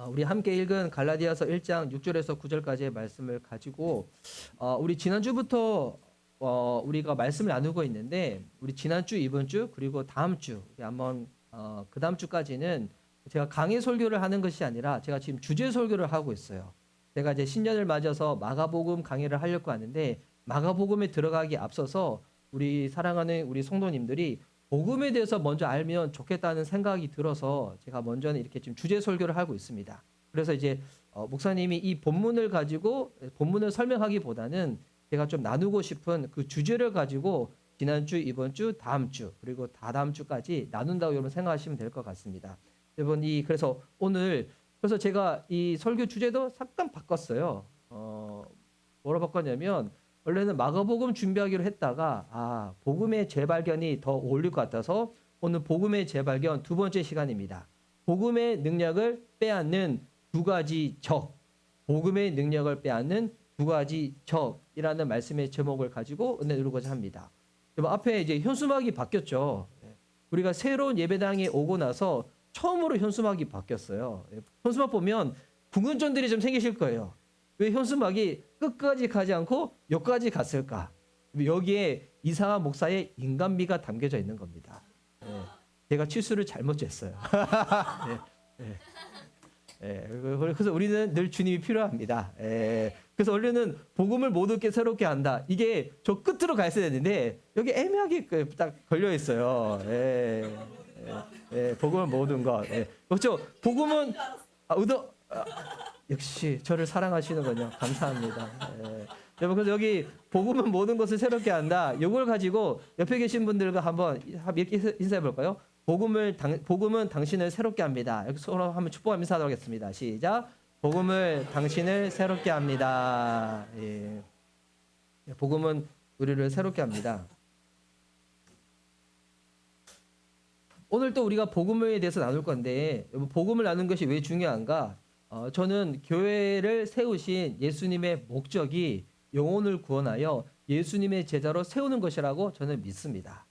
우리 함께 읽은 갈라디아서 1장 6절에서 9절까지의 말씀을 가지고 우리 지난주부터 우리가 말씀을 나누고 있는데 우리 지난주, 이번 주, 그리고 다음 주 우리 한번 그 다음 주까지는 제가 강의 설교를 하는 것이 아니라 제가 지금 주제 설교를 하고 있어요. 제가 이제 신년을 맞아서 마가복음 강의를 하려고 하는데 마가복음에 들어가기 앞서서 우리 사랑하는 우리 성도님들이 복음에 대해서 먼저 알면 좋겠다는 생각이 들어서 제가 먼저는 이렇게 지금 주제 설교를 하고 있습니다. 그래서 이제 목사님이 이 본문을 가지고 본문을 설명하기보다는 제가 좀 나누고 싶은 그 주제를 가지고 지난주, 이번 주, 다음 주 그리고 다다음 주까지 나눈다고 여러분 생각하시면 될 것 같습니다. 여러분 그래서 오늘 그래서 제가 이 설교 주제도 잠깐 바꿨어요. 뭐로 바꿨냐면 원래는 마가복음 준비하기로 했다가 복음의 재발견이 더 어울릴 것 같아서 오늘 복음의 재발견 두 번째 시간입니다. 복음의 능력을 빼앗는 두 가지 적. 복음의 능력을 빼앗는 두 가지 적이라는 말씀의 제목을 가지고 은혜 누르고자 합니다. 앞에 이제 현수막이 바뀌었죠. 우리가 새로운 예배당에 오고 나서 처음으로 현수막이 바뀌었어요. 현수막 보면 궁금증들이 좀 생기실 거예요. 왜 현수막이 끝까지 가지 않고 여기까지 갔을까? 여기에 이상한 목사의 인간미가 담겨져 있는 겁니다. 제가 치수를 잘못 쟀어요. 그래서 우리는 늘 주님이 필요합니다. 그래서 원래는 복음을 모두께 새롭게 한다. 이게 저 끝으로 가 있어야 되는데 여기 애매하게 딱 걸려 있어요. 복음은 모든 것. 그렇죠. 복음은 역시 저를 사랑하시는군요. 감사합니다. 여러분 그래서 여기 복음은 모든 것을 새롭게 한다. 이걸 가지고 옆에 계신 분들과 한번 이렇게 인사해 볼까요? 복음은 당신을 새롭게 합니다. 여기 서로 한번 축복하며 인사하도록 하겠습니다. 시작. 복음을 당신을 새롭게 합니다. 복음은 우리를 새롭게 합니다. 오늘 또 우리가 복음에 대해서 나눌 건데 복음을 나누는 것이 왜 중요한가? 저는 교회를 세우신 예수님의 목적이 영혼을 구원하여 예수님의 제자로 세우는 것이라고 저는 믿습니다.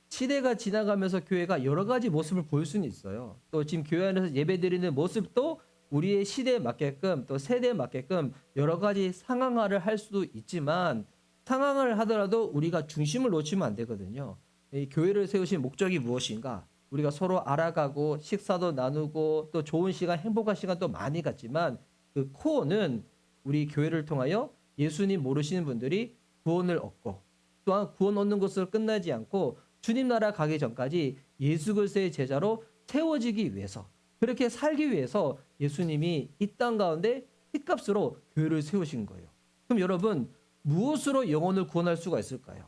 시대가 지나가면서 교회가 여러 가지 모습을 보일 수는 있어요. 또 지금 교회 안에서 예배드리는 모습도 우리의 시대에 맞게끔 또 세대에 맞게끔 여러 가지 상황화를 할 수도 있지만 상황을 하더라도 우리가 중심을 놓치면 안 되거든요. 이 교회를 세우신 목적이 무엇인가? 우리가 서로 알아가고 식사도 나누고 또 좋은 시간, 행복한 시간 도 많이 갖지만 그 코어는 우리 교회를 통하여 예수님 모르시는 분들이 구원을 얻고 또한 구원 얻는 것으로 끝나지 않고 주님 나라 가기 전까지 예수 그리스도의 제자로 세워지기 위해서 그렇게 살기 위해서 예수님이 이 땅 가운데 핏값으로 교회를 세우신 거예요. 그럼 여러분 무엇으로 영혼을 구원할 수가 있을까요?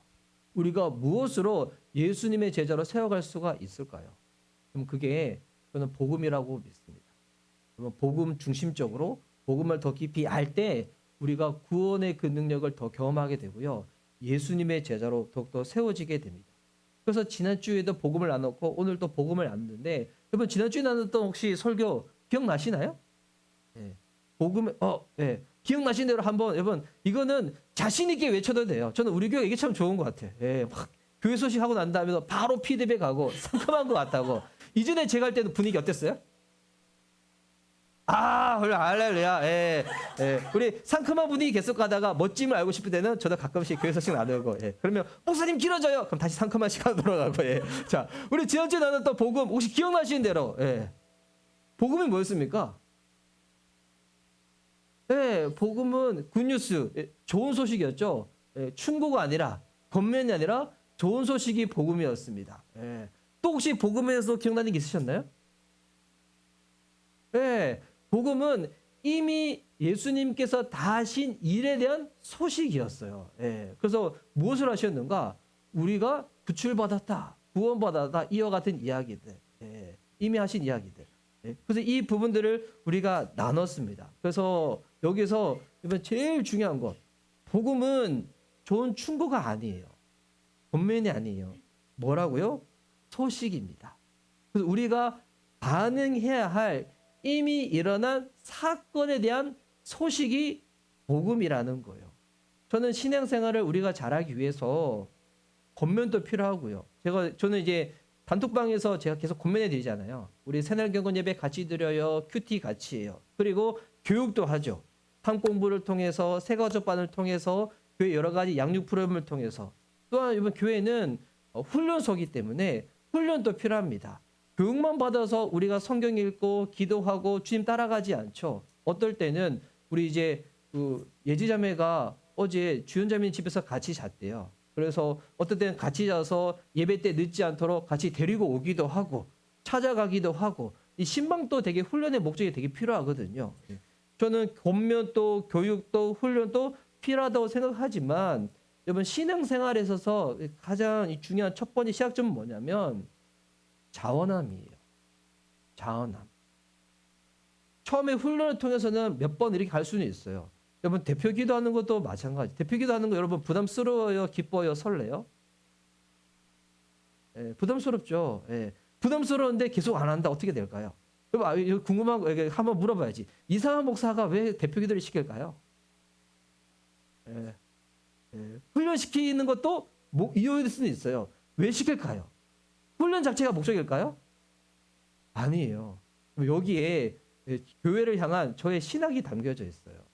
우리가 무엇으로 예수님의 제자로 세워갈 수가 있을까요? 그럼 그게 저는 복음이라고 믿습니다. 그러면 복음 중심적으로 복음을 더 깊이 알 때 우리가 구원의 그 능력을 더 경험하게 되고요. 예수님의 제자로 더욱더 세워지게 됩니다. 그래서 지난주에도 복음을 나눴고 오늘 또 복음을 나눴는데 여러분 지난주에 나눴던 혹시 설교 기억나시나요? 복음 기억나신 대로 한번 여러분 이거는 자신 있게 외쳐도 돼요. 저는 우리 교회 이게 참 좋은 것 같아요. 막 교회 소식하고 난 다음에 바로 피드백하고 상큼한 것 같다고. 이전에 제가 할 때는 분위기 어땠어요? 할렐루야. 우리 상큼한 분위기 계속 가다가 멋짐을 알고 싶을 때는 저도 가끔씩 교회 소식 나누고 그러면 목사님 길어져요. 그럼 다시 상큼한 시간 돌아가고 자, 우리 지난주에 나눴던 복음 혹시 기억나시는 대로 복음이 뭐였습니까? 복음은 굿뉴스, 좋은 소식이었죠. 충고가 아니라, 권면이 아니라 좋은 소식이 복음이었습니다. 또 혹시 복음에서 기억나는 게 있으셨나요? 복음은 이미 예수님께서 다 하신 일에 대한 소식이었어요. 그래서 무엇을 하셨는가? 우리가 구출받았다, 구원받았다, 이와 같은 이야기들, 이미 하신 이야기들. 그래서 이 부분들을 우리가 나눴습니다. 그래서 여기서 제일 중요한 것, 복음은 좋은 충고가 아니에요. 권면이 아니에요. 뭐라고요? 소식입니다. 그래서 우리가 반응해야 할 이미 일어난 사건에 대한 소식이 복음이라는 거예요. 저는 신앙생활을 우리가 잘하기 위해서 권면도 필요하고요. 저는 이제 단톡방에서 제가 계속 고민해 드리잖아요. 우리 새날경건 예배 같이 드려요. 큐티 같이 해요. 그리고 교육도 하죠. 탐 공부를 통해서 새가족반을 통해서 교회 여러 가지 양육 프로그램을 통해서 또한 이번 교회는 훈련소이기 때문에 훈련도 필요합니다. 교육만 받아서 우리가 성경 읽고 기도하고 주님 따라가지 않죠. 어떨 때는 우리 이제 그 예지자매가 어제 주연자매 집에서 같이 잤대요. 그래서 어떨 때는 같이 자서 예배 때 늦지 않도록 같이 데리고 오기도 하고 찾아가기도 하고 이 신방도 되게 훈련의 목적이 되게 필요하거든요. 저는 권면도 교육도 훈련도 필요하다고 생각하지만 여러분 신앙생활에 있어서 가장 중요한 첫 번째 시작점은 뭐냐면 자원함이에요. 자원함. 처음에 훈련을 통해서는 몇 번 이렇게 갈 수는 있어요. 여러분 대표 기도하는 것도 마찬가지. 대표 기도하는 거 여러분 부담스러워요, 기뻐요, 설레요? 예, 부담스럽죠. 예. 부담스러운데 계속 안 한다 어떻게 될까요? 여러분 궁금한 거 한번 물어봐야지. 이상한 목사가 왜 대표 기도를 시킬까요? 예. 예. 훈련시키는 것도 이유일 수는 있어요. 왜 시킬까요? 훈련 자체가 목적일까요? 아니에요. 여기에 교회를 향한 저의 신학이 담겨져 있어요.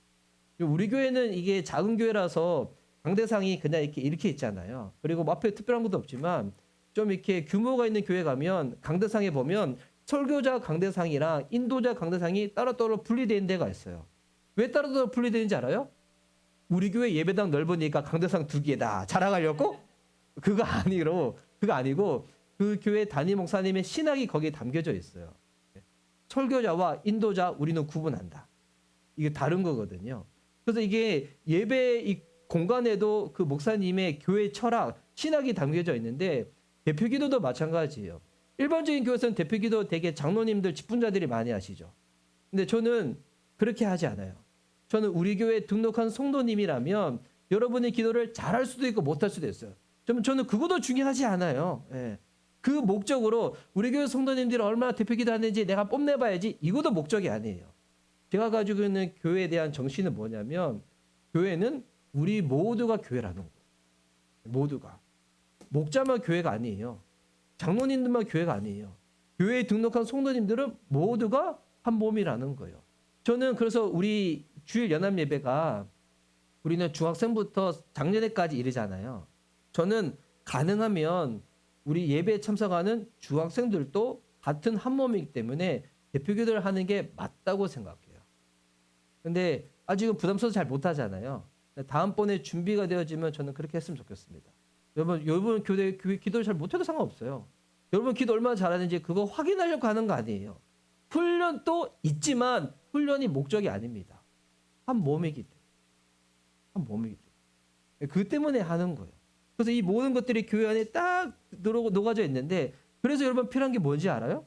우리 교회는 이게 작은 교회라서 강대상이 그냥 이렇게 있잖아요. 그리고 앞에 특별한 것도 없지만 좀 이렇게 규모가 있는 교회 가면 강대상에 보면 설교자 강대상이랑 인도자 강대상이 따로따로 분리되어 있는 데가 있어요. 왜 따로따로 분리되는지 알아요? 우리 교회 예배당 넓으니까 강대상 2개다 자랑하려고? 그거 아니고 그 교회 담임 목사님의 신학이 거기에 담겨져 있어요. 설교자와 인도자 우리는 구분한다. 이게 다른 거거든요. 그래서 이게 예배 이 공간에도 그 목사님의 교회 철학, 신학이 담겨져 있는데 대표기도도 마찬가지예요. 일반적인 교회에서는 대표기도 되게 장로님들, 직분자들이 많이 하시죠. 근데 저는 그렇게 하지 않아요. 저는 우리 교회에 등록한 성도님이라면 여러분의 기도를 잘할 수도 있고 못할 수도 있어요. 저는 그것도 중요하지 않아요. 예. 그 목적으로 우리 교회 성도님들이 얼마나 대표기도 하는지 내가 뽐내봐야지 이것도 목적이 아니에요. 제가 가지고 있는 교회에 대한 정신은 뭐냐면 교회는 우리 모두가 교회라는 거예요. 모두가. 목자만 교회가 아니에요. 장로님들만 교회가 아니에요. 교회에 등록한 성도님들은 모두가 한 몸이라는 거예요. 저는 그래서 우리 주일 연합 예배가 우리는 중학생부터 작년에까지 이르잖아요. 저는 가능하면 우리 예배에 참석하는 중학생들도 같은 한 몸이기 때문에 대표기도를 하는 게 맞다고 생각해요. 근데 아직은 부담스러워서 잘 못하잖아요. 다음번에 준비가 되어지면 저는 그렇게 했으면 좋겠습니다. 여러분 기도를 잘 못해도 상관없어요. 여러분 기도 얼마나 잘하는지 그거 확인하려고 하는 거 아니에요. 훈련도 있지만 훈련이 목적이 아닙니다. 한 몸이기 때문에. 한 몸이기 때문에. 그 때문에 하는 거예요. 그래서 이 모든 것들이 교회 안에 딱 녹아져 있는데 그래서 여러분 필요한 게 뭔지 알아요?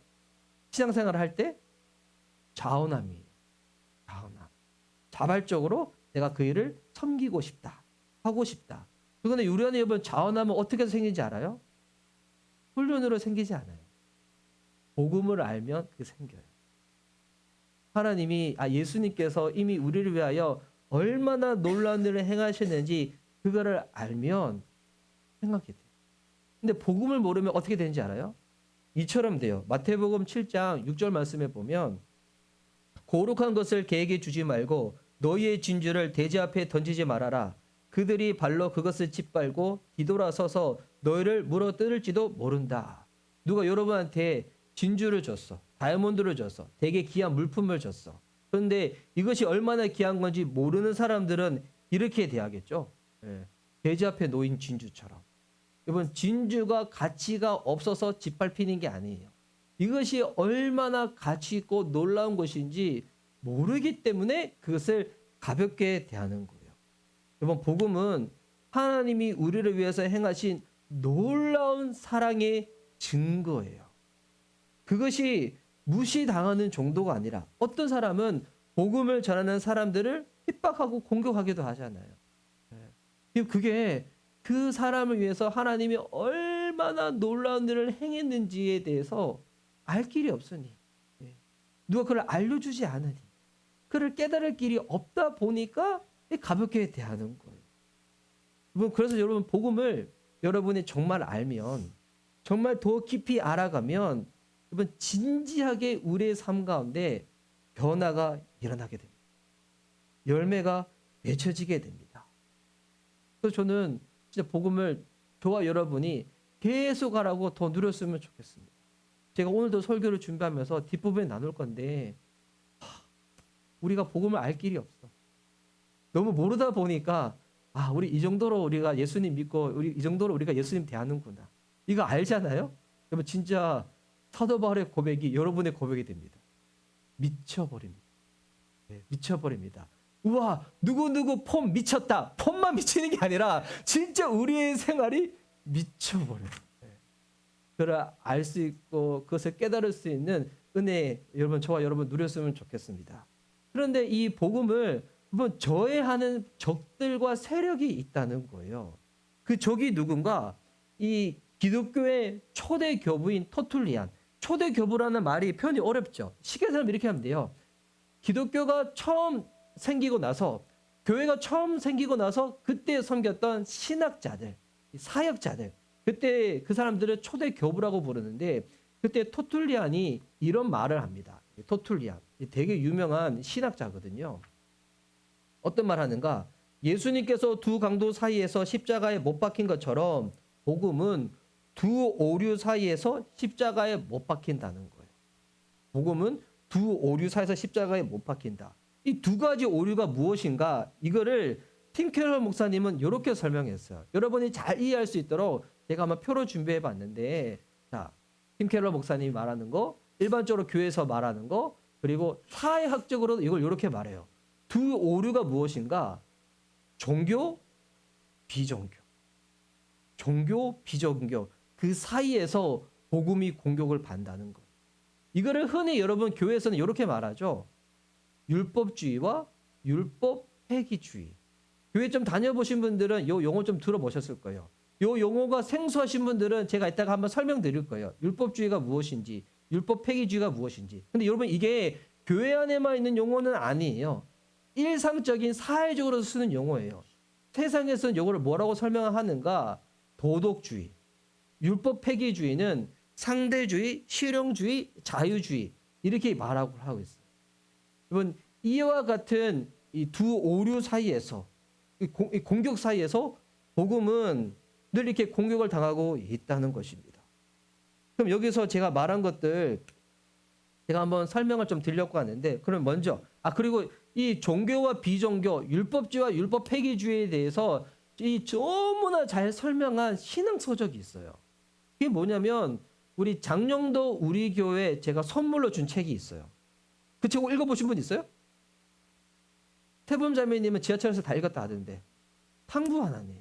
신앙생활을 할 때 자원함이에요. 자원함. 자발적으로 내가 그 일을 섬기고 싶다. 하고 싶다. 그런데 우리 안에 여러분 자원함은 어떻게 생기는지 알아요? 훈련으로 생기지 않아요. 복음을 알면 그게 생겨요. 예수님께서 이미 우리를 위하여 얼마나 놀라운 일을 행하셨는지 그거를 알면 생각이 돼요. 근데 복음을 모르면 어떻게 되는지 알아요? 이처럼 돼요. 마태복음 7장 6절 말씀에 보면 거룩한 것을 개에게 주지 말고 너희의 진주를 돼지 앞에 던지지 말아라. 그들이 발로 그것을 짓밟고 뒤돌아서서 너희를 물어뜯을지도 모른다. 누가 여러분한테 진주를 줬어. 다이아몬드를 줬어. 되게 귀한 물품을 줬어. 그런데 이것이 얼마나 귀한 건지 모르는 사람들은 이렇게 대하겠죠. 돼지 앞에 놓인 진주처럼. 여러분 진주가 가치가 없어서 짓밟히는 게 아니에요. 이것이 얼마나 가치 있고 놀라운 것인지 모르기 때문에 그것을 가볍게 대하는 거예요. 여러분 복음은 하나님이 우리를 위해서 행하신 놀라운 사랑의 증거예요. 그것이 무시당하는 정도가 아니라 어떤 사람은 복음을 전하는 사람들을 핍박하고 공격하기도 하잖아요. 그게 그 사람을 위해서 하나님이 얼마나 놀라운 일을 행했는지에 대해서 알 길이 없으니 누가 그걸 알려주지 않으니 그를 깨달을 길이 없다 보니까 가볍게 대하는 거예요. 그래서 여러분 복음을 여러분이 정말 알면 정말 더 깊이 알아가면 여러분 진지하게 우리의 삶 가운데 변화가 일어나게 됩니다. 열매가 맺혀지게 됩니다. 그래서 저는 진짜 복음을 저와 여러분이 계속 하라고 더 누렸으면 좋겠습니다. 제가 오늘도 설교를 준비하면서 뒷부분에 나눌 건데 우리가 복음을 알 길이 없어. 너무 모르다 보니까 우리 이 정도로 우리가 예수님 믿고 이 정도로 우리가 예수님 대하는구나. 이거 알잖아요? 그러면 진짜 사도 바울의 고백이 여러분의 고백이 됩니다. 미쳐버립니다. 네, 미쳐버립니다. 우와, 누구누구 폼 미쳤다. 폼만 미치는 게 아니라 진짜 우리의 생활이 미쳐버려요. 네. 그걸 알 수 있고 그것을 깨달을 수 있는 은혜 여러분, 저와 여러분 누렸으면 좋겠습니다. 그런데 이 복음을 저해하는 적들과 세력이 있다는 거예요. 그 적이 누군가? 이 기독교의 초대 교부인 터툴리안. 초대 교부라는 말이 표현이 어렵죠. 쉽게 생각하면 이렇게 하면 돼요. 기독교가 처음 생기고 나서, 교회가 처음 생기고 나서 그때 섬겼던 신학자들, 사역자들, 그때 그 사람들을 초대 교부라고 부르는데, 그때 터툴리안이 이런 말을 합니다. 터툴리안 되게 유명한 신학자거든요. 어떤 말 하는가? 예수님께서 두 강도 사이에서 십자가에 못 박힌 것처럼 복음은 두 오류 사이에서 십자가에 못 박힌다는 거예요. 복음은 두 오류 사이에서 십자가에 못 박힌다. 이 두 가지 오류가 무엇인가? 이거를 팀 캐럴 목사님은 이렇게 설명했어요. 여러분이 잘 이해할 수 있도록 제가 한번 표로 준비해 봤는데, 자, 팀 캐럴 목사님이 말하는 거, 일반적으로 교회에서 말하는 거, 그리고 사회학적으로도 이걸 이렇게 말해요. 두 오류가 무엇인가? 종교, 비종교. 종교, 비종교. 그 사이에서 복음이 공격을 받는다는 것. 이거를 흔히 여러분 교회에서는 이렇게 말하죠. 율법주의와 율법 폐기주의. 교회 좀 다녀보신 분들은 이 용어 좀 들어보셨을 거예요. 이 용어가 생소하신 분들은 제가 이따가 한번 설명드릴 거예요. 율법주의가 무엇인지, 율법 폐기주의가 무엇인지. 근데 여러분 이게 교회 안에만 있는 용어는 아니에요. 일상적인 사회적으로 쓰는 용어예요. 세상에서는 이거를 뭐라고 설명하는가? 도덕주의. 율법 폐기주의는 상대주의, 실용주의, 자유주의 이렇게 말하고 하고 있어요. 여러분 이와 같은 이 두 오류 사이에서 이 공격 사이에서 복음은 늘 이렇게 공격을 당하고 있다는 것입니다. 그럼 여기서 제가 말한 것들 제가 한번 설명을 좀 드리려고 하는데, 그럼 먼저 그리고 이 종교와 비종교, 율법주의와 율법 폐기주의에 대해서 이 너무나 잘 설명한 신앙서적이 있어요. 그게 뭐냐면 우리 장령도 우리 교회 제가 선물로 준 책이 있어요. 그 책 읽어보신 분 있어요? 태범자매님은 지하철에서 다 읽었다 하던데. 탕부 하나님.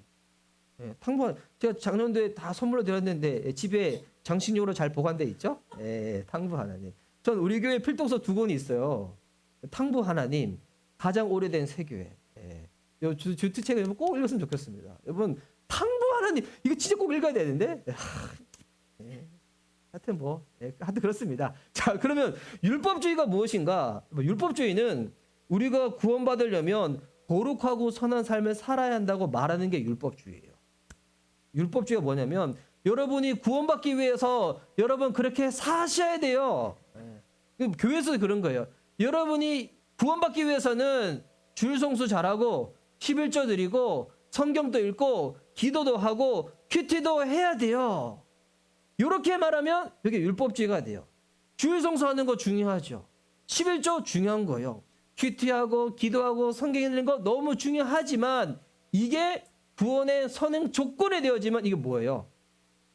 예, 탕부 제가 작년도에 다 선물로 드렸는데 집에 장식용으로 잘 보관돼 있죠? 예, 탕부 하나님. 전 우리 교회 필독서 2권이 있어요. 탕부 하나님, 가장 오래된 세교회. 예. 요 주트 책을 꼭 읽었으면 좋겠습니다. 여러분 탕부 하나님 이거 진짜 꼭 읽어야 되는데. 예. 하여튼 하여튼 그렇습니다. 자, 그러면 율법주의가 무엇인가? 율법주의는 우리가 구원받으려면 거룩하고 선한 삶을 살아야 한다고 말하는 게 율법주의예요. 율법주의가 뭐냐면 여러분이 구원받기 위해서 여러분 그렇게 사셔야 돼요. 교회에서 그런 거예요. 여러분이 구원받기 위해서는 주일성수 잘하고 11조 드리고 성경도 읽고 기도도 하고 큐티도 해야 돼요. 이렇게 말하면 이게 율법주의가 돼요. 주일성수하는 거 중요하죠. 11조 중요한 거예요. 큐티하고 기도하고 성경 읽는 거 너무 중요하지만 이게 구원의 선행 조건이 되어지면 이게 뭐예요?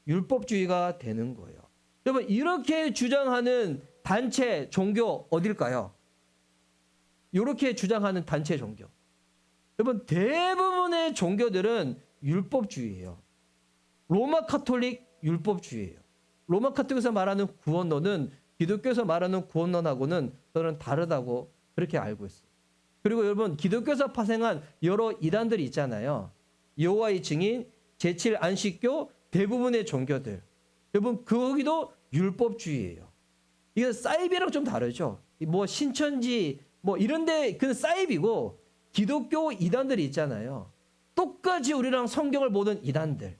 율법주의가 되는 거예요. 여러분 이렇게 주장하는 단체 종교 어딜까요? 이렇게 주장하는 단체 종교. 여러분 대부분의 종교들은 율법주의예요. 로마 카톨릭 율법주의예요. 로마 카톨릭에서 말하는 구원론은 기독교에서 말하는 구원론하고는 저는 다르다고 그렇게 알고 있어요. 그리고 여러분 기독교에서 파생한 여러 이단들이 있잖아요. 여호와의 증인, 제7 안식교, 대부분의 종교들. 여러분 거기도 율법주의예요. 이건 사이비랑 좀 다르죠. 신천지 이런데 그 사이비고 기독교 이단들이 있잖아요. 똑같이 우리랑 성경을 보는 이단들.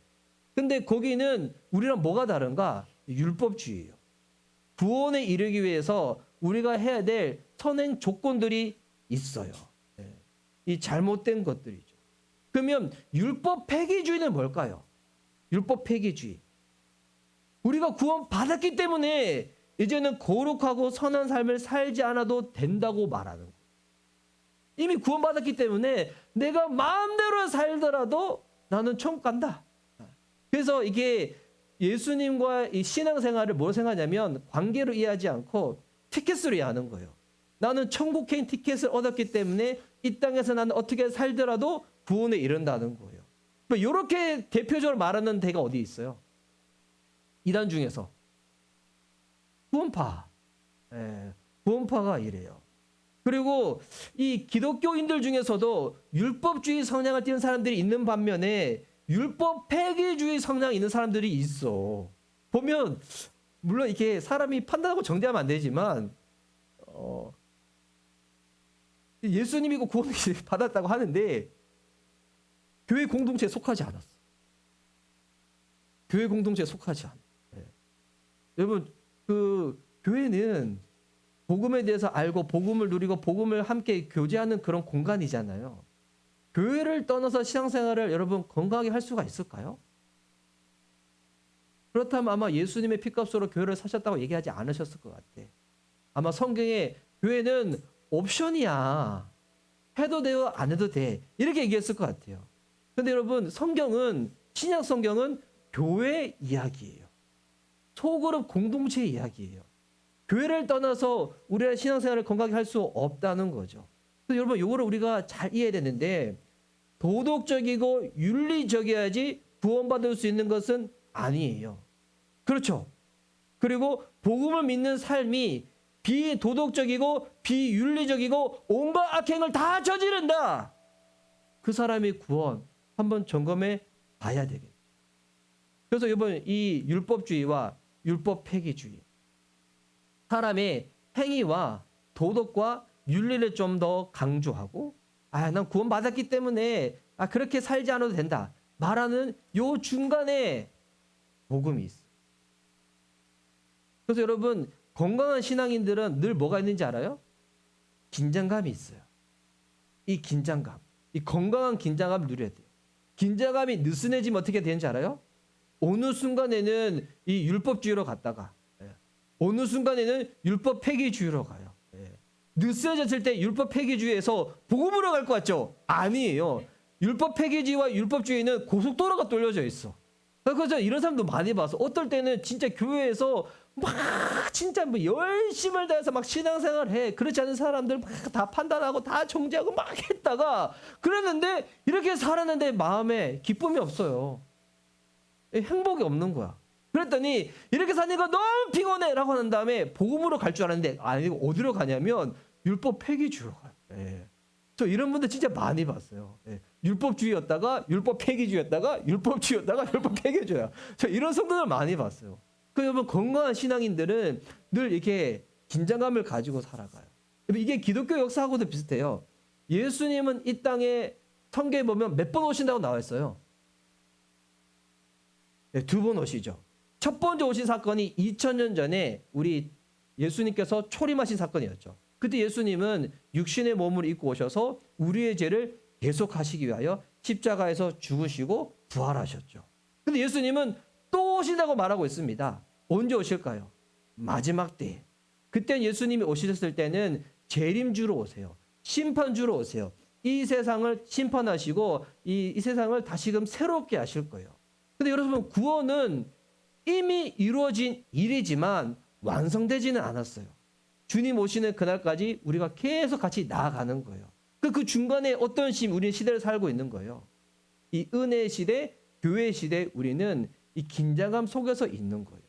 근데 거기는 우리랑 뭐가 다른가? 율법주의예요. 구원에 이르기 위해서 우리가 해야 될 선행 조건들이 있어요. 네. 이 잘못된 것들이죠. 그러면 율법 폐기주의는 뭘까요? 율법 폐기주의. 우리가 구원 받았기 때문에 이제는 거룩하고 선한 삶을 살지 않아도 된다고 말하는 거예요. 이미 구원 받았기 때문에 내가 마음대로 살더라도 나는 천국 간다. 그래서 이게 예수님과 이 신앙생활을 뭘 생각하냐면 관계로 이해하지 않고 티켓으로 이해하는 거예요. 나는 천국 개인 티켓을 얻었기 때문에 이 땅에서 나는 어떻게 살더라도 구원에 이른다는 거예요. 이렇게 대표적으로 말하는 데가 어디 있어요? 이단 중에서 구원파. 구원파가 이래요. 그리고 이 기독교인들 중에서도 율법주의 성향을 띠는 사람들이 있는 반면에 율법 폐기주의 성향이 있는 사람들이 있어. 보면 물론 이렇게 사람이 판단하고 정죄하면 안 되지만 예수님이고 구원을 받았다고 하는데 교회 공동체에 속하지 않았어. 교회 공동체에 속하지 않아. 여러분 그 교회는 복음에 대해서 알고 복음을 누리고 복음을 함께 교제하는 그런 공간이잖아요. 교회를 떠나서 신앙생활을 여러분 건강하게 할 수가 있을까요? 그렇다면 아마 예수님의 피값으로 교회를 사셨다고 얘기하지 않으셨을 것 같아. 아마 성경에 교회는 옵션이야. 해도 돼요, 안 해도 돼. 이렇게 얘기했을 것 같아요. 근데 여러분 성경은 신약 성경은 교회 이야기예요. 소그룹 공동체 이야기예요. 교회를 떠나서 우리의 신앙생활을 건강하게 할 수 없다는 거죠. 그래서 여러분 이거를 우리가 잘 이해해야 되는데 도덕적이고 윤리적이어야지 구원받을 수 있는 것은 아니에요. 그렇죠. 그리고 복음을 믿는 삶이 비도덕적이고 비윤리적이고 온갖 악행을 다 저지른다. 그 사람의 구원 한번 점검해 봐야 되겠죠. 그래서 이번 이 율법주의와 율법 폐기주의 사람의 행위와 도덕과 윤리를 좀 더 강조하고 난 구원받았기 때문에 그렇게 살지 않아도 된다 말하는 요 중간에 복음이 있어요. 그래서 여러분 건강한 신앙인들은 늘 뭐가 있는지 알아요? 긴장감이 있어요. 이 긴장감, 이 건강한 긴장감을 누려야 돼요. 긴장감이 느슨해지면 어떻게 되는지 알아요? 어느 순간에는 이 율법주의로 갔다가 어느 순간에는 율법 폐기주의로 가요. 느슨해졌을 때 율법 폐기주의에서 복음으로 갈 것 같죠? 아니에요. 율법 폐기주의와 율법주의는 고속도로가 뚫려져 있어. 그래서 이런 사람도 많이 봐서 어떨 때는 진짜 교회에서 막 진짜 뭐 열심을 다해서 막 신앙생활 해. 그렇지 않은 사람들 막 다 판단하고 다 정죄하고 막 했다가 그랬는데 이렇게 살았는데 마음에 기쁨이 없어요. 행복이 없는 거야. 그랬더니 이렇게 사니까 너무 피곤해 라고 한 다음에 복음으로 갈 줄 알았는데 아니고 어디로 가냐면 율법 폐기주의로 가요. 저 이런 분들 진짜 많이 봤어요. 율법주의였다가 율법 폐기주의였다가 율법주의였다가 율법 폐기주의야. 저 이런 성도들 많이 봤어요. 그 여러분 건강한 신앙인들은 늘 이렇게 긴장감을 가지고 살아가요. 이게 기독교 역사하고도 비슷해요. 예수님은 이 땅에 성경에 보면 몇 번 오신다고 나와 있어요. 2번 오시죠. 첫 번째 오신 사건이 2000년 전에 우리 예수님께서 초림하신 사건이었죠. 그때 예수님은 육신의 몸을 입고 오셔서 우리의 죄를 대속하시기 위하여 십자가에서 죽으시고 부활하셨죠. 근데 예수님은 또 오신다고 말하고 있습니다. 언제 오실까요? 마지막 때. 그때 예수님이 오셨을 때는 재림주로 오세요. 심판주로 오세요. 이 세상을 심판하시고 이 세상을 다시금 새롭게 하실 거예요. 근데 여러분 구원은 이미 이루어진 일이지만 완성되지는 않았어요. 주님 오시는 그날까지 우리가 계속 같이 나아가는 거예요. 그 중간에 어떤 우리는 시대를 살고 있는 거예요. 이 은혜의 시대, 교회의 시대 우리는 이 긴장감 속에서 있는 거예요.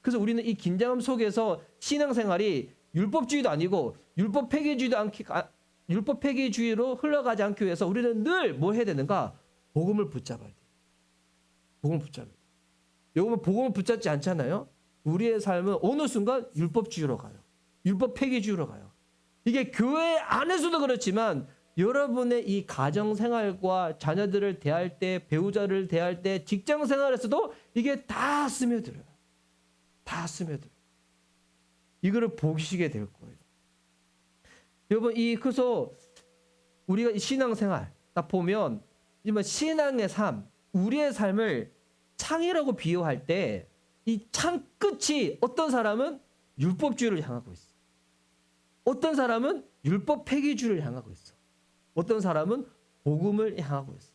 그래서 우리는 이 긴장감 속에서 신앙생활이 율법주의도 아니고 율법 폐기주의로 흘러가지 않기 위해서 우리는 늘 뭐 해야 되는가? 복음을 붙잡아야 돼요. 복음을 붙잡아야 돼요. 여러분 복음을 붙잡지 않잖아요. 우리의 삶은 어느 순간 율법주의로 가요. 율법 폐기주의로 가요. 이게 교회 안에서도 그렇지만 여러분의 이 가정 생활과 자녀들을 대할 때, 배우자를 대할 때, 직장 생활에서도 이게 다 스며들어요. 다 스며들어요. 이거를 보시게 될 거예요. 여러분, 그래서 우리가 이 신앙생활 딱 보면 신앙의 삶, 우리의 삶을 창이라고 비유할 때 이 창 끝이 어떤 사람은 율법주의를 향하고 있어. 어떤 사람은 율법 폐기주의를 향하고 있어. 어떤 사람은 복음을 향하고 있어.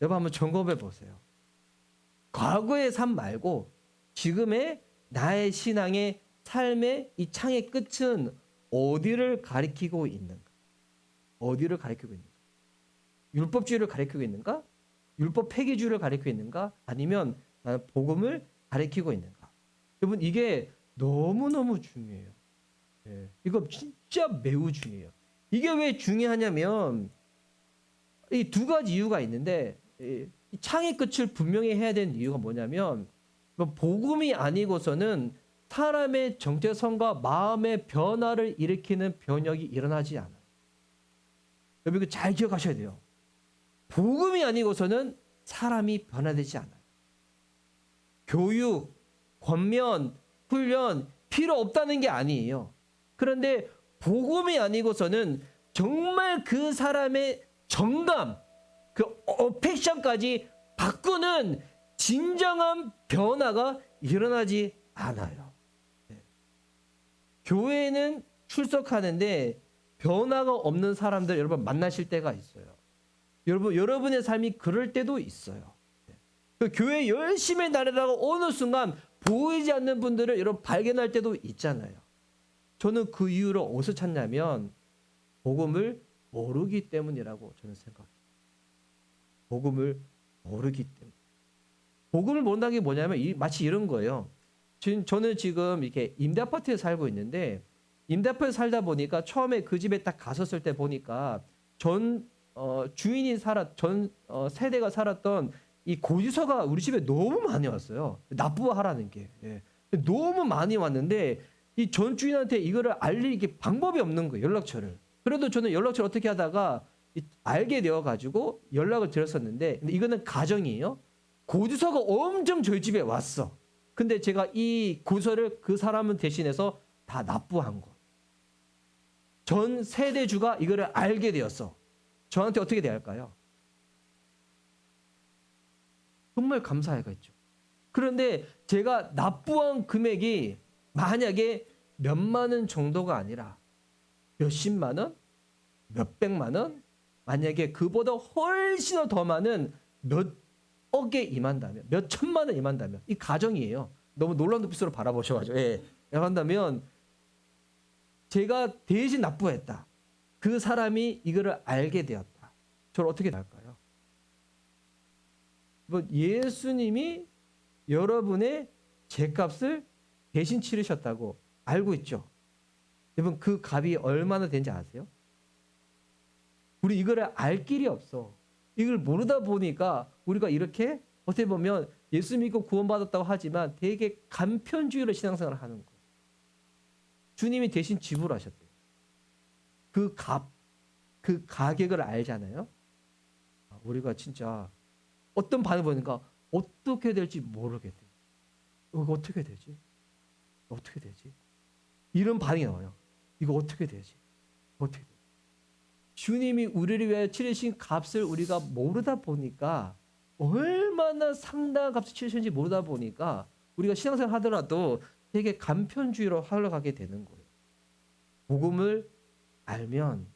여러분 한번 점검해 보세요. 과거의 삶 말고 지금의 나의 신앙의 삶의 이 창의 끝은 어디를 가리키고 있는가? 어디를 가리키고 있는가? 율법주의를 가리키고 있는가? 율법 폐기주의를 가리키고 있는가? 아니면 나는 복음을 가리키고 있는가? 여러분 이게 너무너무 중요해요. 예, 이거 진짜 매우 중요해요. 이게 왜 중요하냐면 이 두 가지 이유가 있는데 이 창의 끝을 분명히 해야 되는 이유가 뭐냐면 복음이 아니고서는 사람의 정체성과 마음의 변화를 일으키는 변혁이 일어나지 않아요. 여러분 이거 잘 기억하셔야 돼요. 복음이 아니고서는 사람이 변화되지 않아요. 교육, 권면, 훈련 필요 없다는 게 아니에요. 그런데 복음이 아니고서는 정말 그 사람의 정감, 그 어펙션까지 바꾸는 진정한 변화가 일어나지 않아요. 교회는 출석하는데 변화가 없는 사람들 여러분 만나실 때가 있어요. 여러분의 삶이 그럴 때도 있어요. 그 교회 열심히 다니다가 어느 순간 보이지 않는 분들을 여러분 발견할 때도 있잖아요. 저는 그 이유를 어디서 찾냐면 복음을 모르기 때문이라고 저는 생각해요. 복음을 모르기 때문에. 복음을 모른다는 게 뭐냐면 마치 이런 거예요. 저는 지금 이렇게 임대 아파트에 살고 있는데 임대 아파트에 살다 보니까 처음에 그 집에 딱 갔었을 때 보니까 주인이 세대가 살았던 이 고지서가 우리 집에 너무 많이 왔어요. 납부하라는 게. 예. 너무 많이 왔는데 이 전 주인한테 이거를 알릴 방법이 없는 거예요. 연락처를. 그래도 저는 연락처를 어떻게 하다가 알게 되어가지고 연락을 드렸었는데 근데 이거는 가정이에요. 고지서가 엄청 저희 집에 왔어. 근데 제가 이 고지서를 그 사람은 대신해서 다 납부한 거. 전 세대주가 이거를 알게 되었어. 저한테 어떻게 대할까요? 정말 감사해겠죠. 그런데 제가 납부한 금액이 만약에 몇만 원 정도가 아니라 몇십만 원, 몇백만 원, 만약에 그보다 훨씬 더 많은 몇억에 임한다면, 몇천만 원 임한다면, 이 가정이에요. 너무 놀라운 눈빛으로 바라보셔가지고, 한다면 제가 대신 납부했다. 그 사람이 이거를 알게 되었다. 저를 어떻게 할까요? 예수님이 여러분의 죄값을 대신 치르셨다고 알고 있죠? 여러분 그 값이 얼마나 되는지 아세요? 우리 이거를 알 길이 없어. 이걸 모르다 보니까 우리가 이렇게 어떻게 보면 예수 믿고 구원받았다고 하지만 되게 간편주의로 신앙생활을 하는 거예요. 주님이 대신 지불하셨대요. 그 가격을 알잖아요. 우리가 진짜 어떤 반응을 보니까 어떻게 될지 모르겠대요. 이거 어떻게 되지? 어떻게 되지? 이런 반응이 나와요. 이거 어떻게 되지? 어떻게 되지? 주님이 우리를 위하여 치르신 값을 우리가 모르다 보니까 얼마나 상당한 값을 치르셨는지 모르다 보니까 우리가 신앙생활 하더라도 되게 간편주의로 흘러가게 되는 거예요. 복음을 알면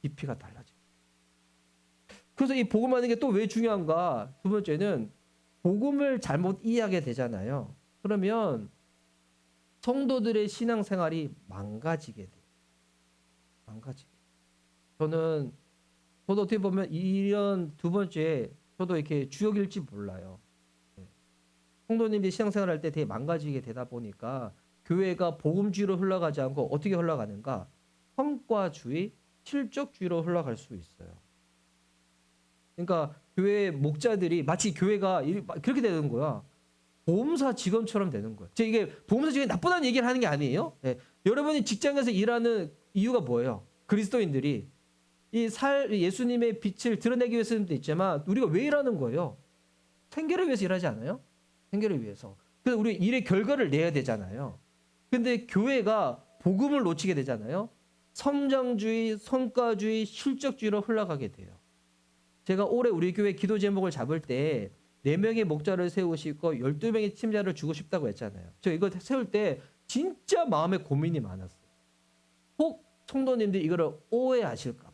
깊이가 달라져요. 그래서 이 복음 아는 게 또 왜 중요한가? 두 번째는 복음을 잘못 이해하게 되잖아요. 그러면 성도들의 신앙생활이 망가지게 돼요. 망가지게. 저도 어떻게 보면 이런 두 번째 저도 이렇게 주역일지 몰라요. 성도님들이 신앙생활 할 때 되게 망가지게 되다 보니까 교회가 복음주의로 흘러가지 않고 어떻게 흘러가는가? 성과주의, 실적주의로 흘러갈 수 있어요. 그러니까 교회 목자들이 마치 교회가 그렇게 되는 거야. 보험사 직원처럼 되는 거예요. 이게 보험사 직원이 나쁘다는 얘기를 하는 게 아니에요. 여러분이 직장에서 일하는 이유가 뭐예요? 그리스도인들이 예수님의 빛을 드러내기 위해서도 있지만 우리가 왜 일하는 거예요? 생계를 위해서 일하지 않아요? 생계를 위해서. 그래서 우리 일의 결과를 내야 되잖아요. 근데 교회가 복음을 놓치게 되잖아요. 성장주의, 성과주의, 실적주의로 흘러가게 돼요. 제가 올해 우리 교회 기도 제목을 잡을 때 4명의 목자를 세우시고 12명의 팀자를 주고 싶다고 했잖아요. 저 이거 세울 때 진짜 마음에 고민이 많았어요. 혹 성도님들이 이거를 오해하실까 봐.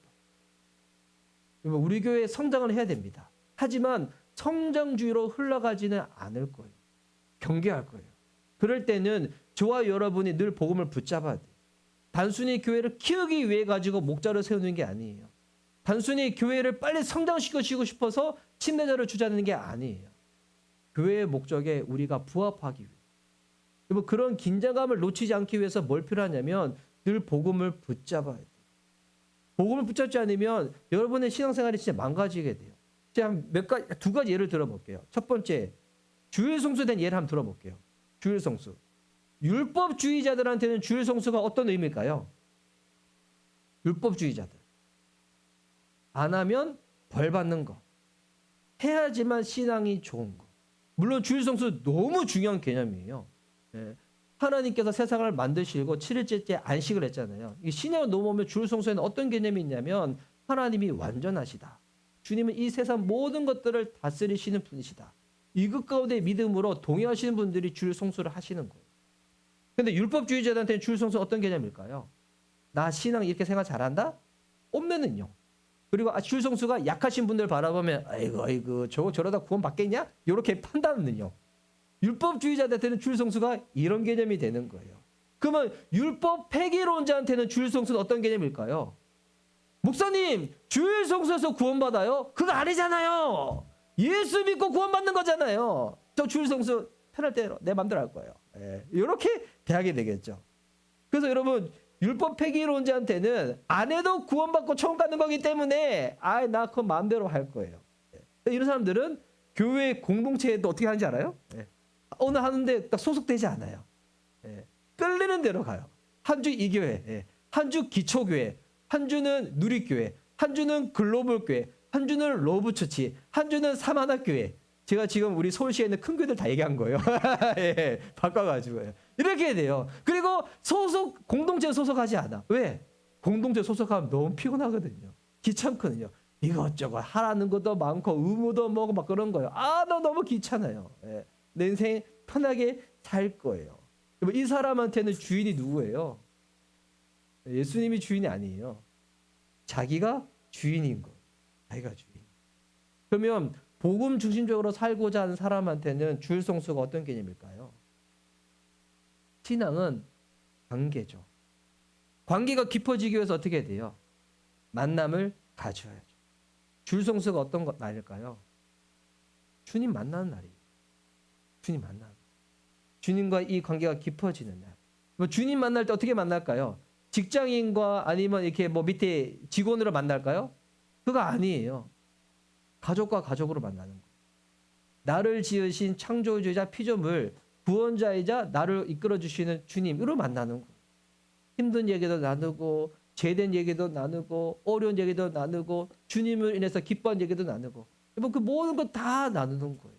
우리 교회 성장을 해야 됩니다. 하지만 성장주의로 흘러가지는 않을 거예요. 경계할 거예요. 그럴 때는 저와 여러분이 늘 복음을 붙잡아야 돼요. 단순히 교회를 키우기 위해 가지고 목자를 세우는 게 아니에요. 단순히 교회를 빨리 성장시키고 싶어서 침례자를 주자는 게 아니에요. 교회의 목적에 우리가 부합하기 위해. 그리고 그런 긴장감을 놓치지 않기 위해서 뭘 필요하냐면 늘 복음을 붙잡아야 돼요. 복음을 붙잡지 않으면 여러분의 신앙생활이 진짜 망가지게 돼요. 제가 두 가지 예를 들어볼게요. 첫 번째, 주일 성수된 예를 한번 들어볼게요. 주일 성수. 율법주의자들한테는 주일 성수가 어떤 의미일까요? 율법주의자들. 안 하면 벌 받는 거. 해야지만 신앙이 좋은 거. 물론 주일 성수 너무 중요한 개념이에요. 예. 하나님께서 세상을 만드시고 7일째 안식을 했잖아요. 신약을 넘어오면 주일 성수에는 어떤 개념이 있냐면 하나님이 완전하시다. 주님은 이 세상 모든 것들을 다스리시는 분이시다. 이것 가운데 믿음으로 동의하시는 분들이 주일 성수를 하시는 거예요. 근데 율법주의자들한테는 주일 성수 어떤 개념일까요? 나 신앙 이렇게 생각 잘한다? 옴내는요. 그리고 주일 성수가 약하신 분들 바라보면 아이고 저러다 구원 받겠냐? 이렇게 판단은요. 율법주의자들한테는 주일 성수가 이런 개념이 되는 거예요. 그러면 율법 폐기론자한테는 주일 성수는 어떤 개념일까요? 목사님, 주일 성수에서 구원받아요? 그거 아니잖아요. 예수 믿고 구원받는 거잖아요. 저 주일 성수 편할 때 내 맘대로 할 거예요. 예, 이렇게 대하게 되겠죠. 그래서 여러분, 율법 폐기론자한테는 안 해도 구원받고 천국 가는 거기 때문에 나 그거 마음대로 할 거예요. 예. 이런 사람들은 교회 공동체에도 어떻게 하는지 알아요? 예. 오늘 하는데 딱 소속되지 않아요. 예. 끌리는 대로 가요. 한 주 이 교회, 예. 한 주 기초교회, 한 주는 누리교회, 한 주는 글로벌교회, 한 주는 로브처치, 한 주는 사만학교회. 제가 지금 우리 서울시에 있는 큰 교회들 다 얘기한 거예요. 예, 바꿔가지고요. 이렇게 돼요. 그리고 공동체에 소속하지 않아. 왜? 공동체에 소속하면 너무 피곤하거든요. 귀찮거든요. 이것저것 하라는 것도 많고 의무도 뭐고 막 그런 거예요. 나 너무 귀찮아요. 예, 내 인생 편하게 살 거예요. 이 사람한테는 주인이 누구예요? 예수님이 주인이 아니에요. 자기가 주인인 거예요. 자기가 주인. 그러면 복음 중심적으로 살고자 하는 사람한테는 주일 성수가 어떤 개념일까요? 신앙은 관계죠. 관계가 깊어지기 위해서 어떻게 돼요? 만남을 가져야죠. 주일 성수가 어떤 날일까요? 주님 만나는 날이에요. 주님 만나는. 주님과 이 관계가 깊어지는 날. 주님 만날 때 어떻게 만날까요? 직장인과 아니면 이렇게 밑에 직원으로 만날까요? 그거 아니에요. 가족과 가족으로 만나는 거예요. 나를 지으신 창조주이자 피조물, 구원자이자 나를 이끌어주시는 주님으로 만나는 거예요. 힘든 얘기도 나누고 죄된 얘기도 나누고 어려운 얘기도 나누고 주님을 인해서 기뻐한 얘기도 나누고 그 모든 것 다 나누는 거예요.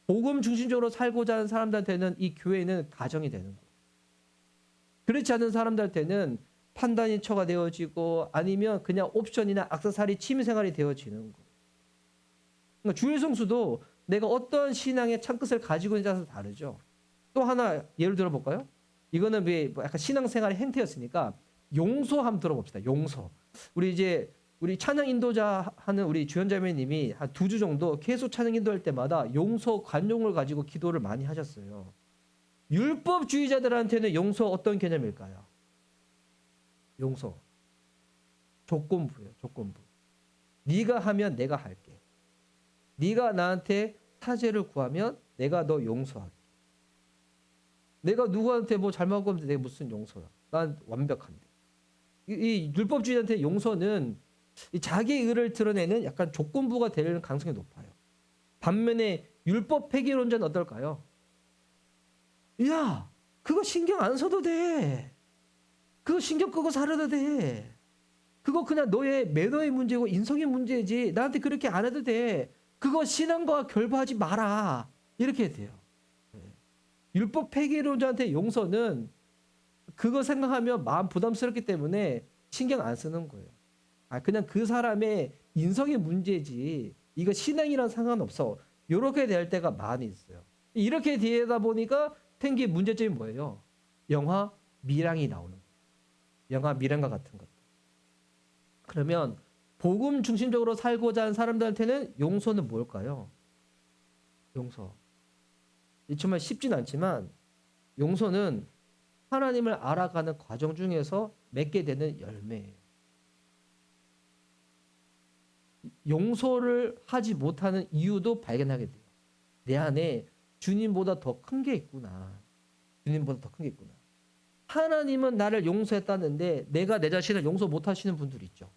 복음 중심적으로 살고자 하는 사람들한테는 이 교회는 가정이 되는 거예요. 그렇지 않은 사람들한테는 판단이 처가되어지고 아니면 그냥 옵션이나 액세서리 취미생활이 되어지는 거예요. 그러니까 주일 성수도 내가 어떤 신앙의 참끝을 가지고 있는 자에서 다르죠. 또 하나 예를 들어볼까요? 이거는 약간 신앙생활의 행태였으니까 용서 한번 들어봅시다. 용서. 우리 찬양 인도자 하는 우리 주연자매님이 한 2주 정도 계속 찬양 인도할 때마다 용서 관용을 가지고 기도를 많이 하셨어요. 율법주의자들한테는 용서 어떤 개념일까요? 용서. 조건부예요. 조건부. 네가 하면 내가 할게. 네가 나한테 타죄를 구하면 내가 너 용서할게. 내가 누구한테 뭐 잘못한 건데 내가 무슨 용서야. 난 완벽한데. 이 율법주의한테 용서는 자기 의를 드러내는 약간 조건부가 될 가능성이 높아요. 반면에 율법 폐기론자는 어떨까요? 야, 그거 신경 안 써도 돼. 그거 신경 끄고 살아도 돼. 그거 그냥 너의 매너의 문제고 인성의 문제지. 나한테 그렇게 안 해도 돼. 그거 신앙과 결부하지 마라. 이렇게 돼요. 율법 폐기론자한테 용서는 그거 생각하면 마음 부담스럽기 때문에 신경 안 쓰는 거예요. 그냥 그 사람의 인성의 문제지. 이거 신앙이랑 상관없어. 이렇게 대할 때가 많이 있어요. 이렇게 대하다 보니까 생긴 문제점이 뭐예요? 영화 미랑이 나오는 거예요. 영화 미랑과 같은 것. 그러면 복음 중심적으로 살고자 하는 사람들한테는 용서는 뭘까요? 용서. 정말 쉽진 않지만 용서는 하나님을 알아가는 과정 중에서 맺게 되는 열매예요. 용서를 하지 못하는 이유도 발견하게 돼요. 내 안에 주님보다 더 큰 게 있구나. 주님보다 더 큰 게 있구나. 하나님은 나를 용서했다는데 내가 내 자신을 용서 못하시는 분들 있죠.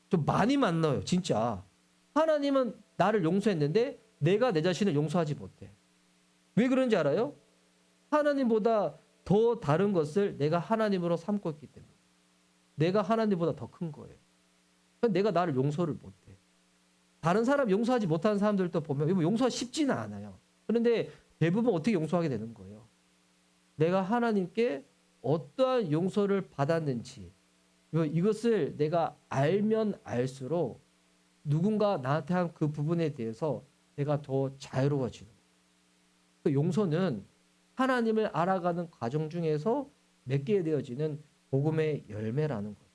좀 많이 만나요. 진짜. 하나님은 나를 용서했는데 내가 내 자신을 용서하지 못해. 왜 그런지 알아요? 하나님보다 더 다른 것을 내가 하나님으로 삼고 있기 때문에. 내가 하나님보다 더 큰 거예요. 내가 나를 용서를 못해. 다른 사람 용서하지 못하는 사람들도 보면 용서가 쉽지는 않아요. 그런데 대부분 어떻게 용서하게 되는 거예요? 내가 하나님께 어떠한 용서를 받았는지 이것을 내가 알면 알수록 누군가 나한테 한 그 부분에 대해서 내가 더 자유로워지는 거예요. 그 용서는 하나님을 알아가는 과정 중에서 맺게 되어지는 복음의 열매라는 거죠.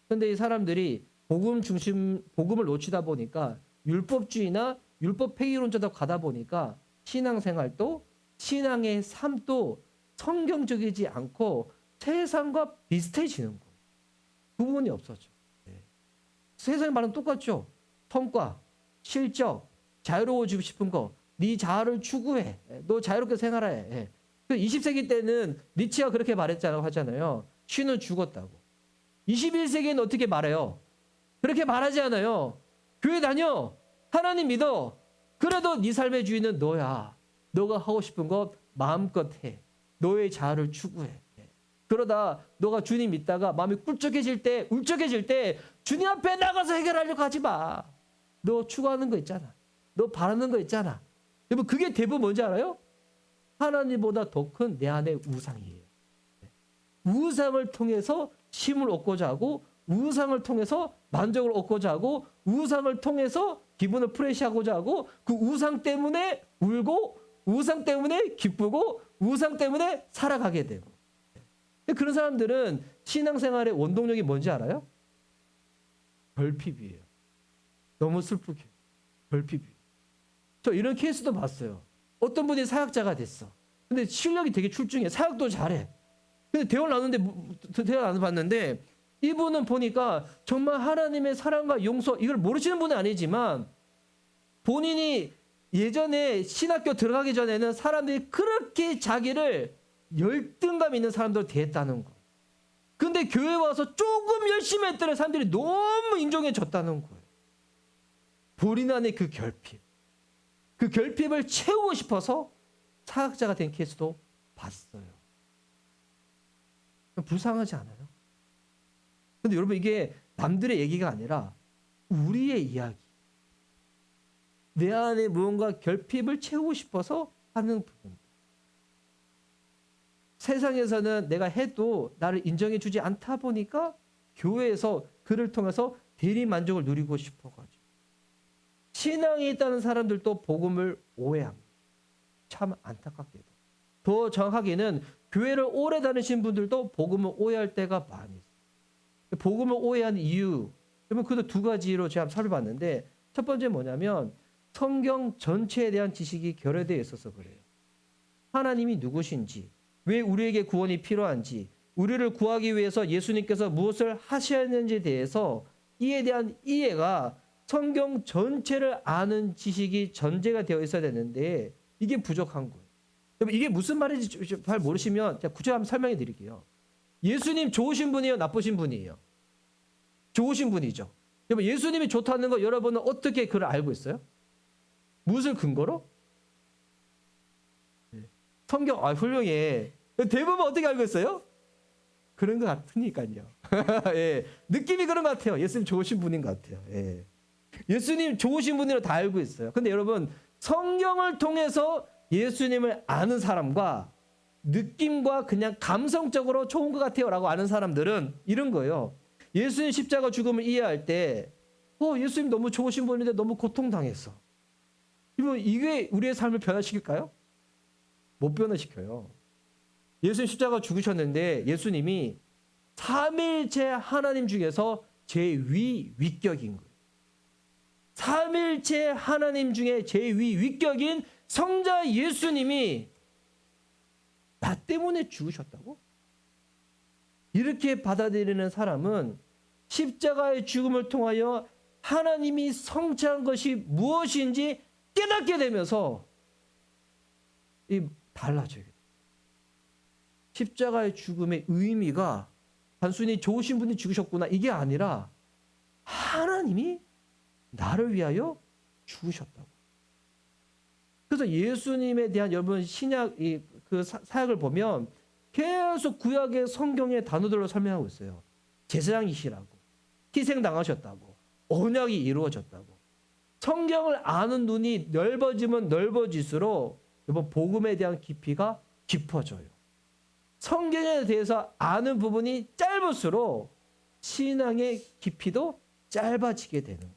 그런데 이 사람들이 복음을 놓치다 보니까 율법주의나 율법 폐기론자도 가다 보니까 신앙생활도 신앙의 삶도 성경적이지 않고 세상과 비슷해지는 거예요. 구분이 없어져. 세상의 말은 똑같죠. 성과, 실적, 자유로워지고 싶은 거, 네 자아를 추구해. 너 자유롭게 생활해. 20세기 때는 니치가 그렇게 하잖아요. 신은 죽었다고. 21세기에는 어떻게 말해요? 그렇게 말하지 않아요. 교회 다녀. 하나님 믿어. 그래도 네 삶의 주인은 너야. 너가 하고 싶은 것 마음껏 해. 너의 자아를 추구해. 그러다 너가 주님 믿다가 마음이 울적해질 때 주님 앞에 나가서 해결하려고 하지 마. 너 추구하는 거 있잖아. 너 바라는 거 있잖아. 여러분 그게 대부분 뭔지 알아요? 하나님보다 더 큰 내 안의 우상이에요. 우상을 통해서 힘을 얻고자 하고 우상을 통해서 만족을 얻고자 하고 우상을 통해서 기분을 프레시하고자 하고 그 우상 때문에 울고 우상 때문에 기쁘고 우상 때문에 살아가게 되고. 그런 사람들은 신앙생활의 원동력이 뭔지 알아요? 결핍이에요. 너무 슬프게. 결핍이에요. 저 이런 케이스도 봤어요. 어떤 분이 사역자가 됐어. 근데 실력이 되게 출중해. 사역도 잘해. 근데 대화를 나눠봤는데 이분은 보니까 정말 하나님의 사랑과 용서 이걸 모르시는 분은 아니지만 본인이 예전에 신학교 들어가기 전에는 사람들이 그렇게 자기를 열등감 있는 사람들로 대했다는 거. 근데 교회 와서 조금 열심히 했더니 사람들이 너무 인정해 줬다는 거예요. 본인 안에 그 결핍. 그 결핍을 채우고 싶어서 사역자가 된 케이스도 봤어요. 불쌍하지 않아요? 근데 여러분 이게 남들의 얘기가 아니라 우리의 이야기. 내 안에 무언가 결핍을 채우고 싶어서 하는 부분. 세상에서는 내가 해도 나를 인정해 주지 않다 보니까 교회에서 그를 통해서 대리 만족을 누리고 싶어가지고. 신앙이 있다는 사람들도 복음을 오해합니다. 참 안타깝게도. 더 정확하게는 교회를 오래 다니신 분들도 복음을 오해할 때가 많이 있어요. 복음을 오해한 이유, 그러면 그도 두 가지로 제가 살펴봤는데 첫 번째 뭐냐면 성경 전체에 대한 지식이 결여되어 있어서 그래요. 하나님이 누구신지, 왜 우리에게 구원이 필요한지, 우리를 구하기 위해서 예수님께서 무엇을 하셨는지에 대해서 이에 대한 이해가 성경 전체를 아는 지식이 전제가 되어 있어야 되는데 이게 부족한 거예요. 이게 무슨 말인지 잘 모르시면 제가 구체적으로 한번 설명해 드릴게요. 예수님 좋으신 분이에요? 나쁘신 분이에요? 좋으신 분이죠. 여러분 예수님이 좋다는 거 여러분은 어떻게 그걸 알고 있어요? 무엇을 근거로? 성경 훌륭해. 대부분 어떻게 알고 있어요? 그런 것 같으니까요. 예, 느낌이 그런 것 같아요. 예수님 좋으신 분인 것 같아요. 예. 예수님 좋으신 분이라 다 알고 있어요. 근데 여러분, 성경을 통해서 예수님을 아는 사람과 느낌과 그냥 감성적으로 좋은 것 같아요 라고 아는 사람들은 이런 거예요. 예수님 십자가 죽음을 이해할 때 예수님 너무 좋으신 분인데 너무 고통당했어. 이게 우리의 삶을 변화시킬까요? 못 변화시켜요. 예수님 십자가 죽으셨는데 예수님이 삼일체 하나님 중에서 제위위격인 거예요. 삼일체 하나님 중에 제위위격인 성자 예수님이 나 때문에 죽으셨다고? 이렇게 받아들이는 사람은 십자가의 죽음을 통하여 하나님이 성취한 것이 무엇인지 깨닫게 되면서 달라져요. 십자가의 죽음의 의미가 단순히 좋으신 분이 죽으셨구나 이게 아니라 하나님이 나를 위하여 죽으셨다고. 그래서 예수님에 대한 여러분 신약 그 사역을 보면 계속 구약의 성경의 단어들로 설명하고 있어요. 제사장이시라고, 희생당하셨다고, 언약이 이루어졌다고. 성경을 아는 눈이 넓어지면 넓어질수록 여러분 복음에 대한 깊이가 깊어져요. 성경에 대해서 아는 부분이 짧을수록 신앙의 깊이도 짧아지게 되는 거예요.